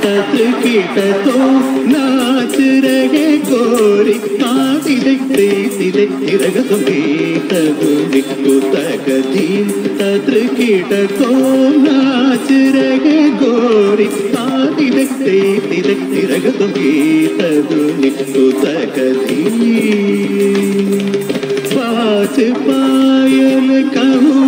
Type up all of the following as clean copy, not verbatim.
तत्कीटतो नाच रहे गोरी आदिदे तत्कीटतो नाच रहे गोरी पाँच पायल कहूँ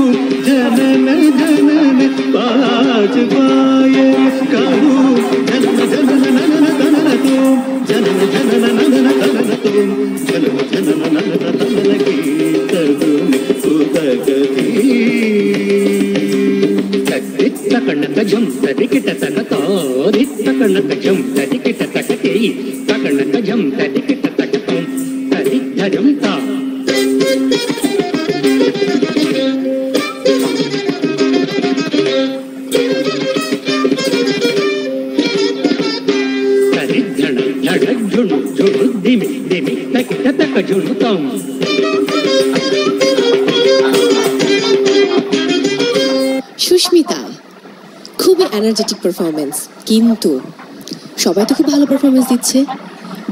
जनन जनन पाँच पायल कहूँ जनन जनन ननन तनन तुम जनन जनन ननन तनन तुम जनन जनन ननन तनन गीत धुनि उतगती तत्त कणक झम तदिकिट तकतो रित्त कणक झम तदिकिट तकते तकणक झम तदिकिट तकतो तदिद्धरम ता সুস্মিতা খুবই এনার্জেটিক পারফরমেন্স, কিন্তু সবাই তো খুব ভালো পারফরমেন্স দিচ্ছে।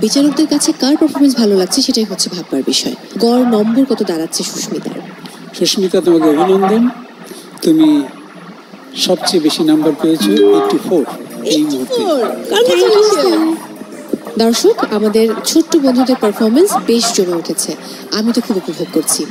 বিচারকদের কাছে কার পারফরমেন্স ভালো লাগছে সেটাই হচ্ছে ভাববার বিষয়। গড় নম্বর কত দাঁড়াচ্ছে সুস্মিতার? সুস্মিতা, তোমাকে অভিনন্দন। তুমি সবচেয়ে বেশি নাম্বার পেয়েছো 84 এই মুহূর্তে। দর্শক, আমাদের ছোট্ট বন্ধুদের পারফরমেন্স বেশ জমে উঠেছে, আমি তো খুব উপভোগ করছি।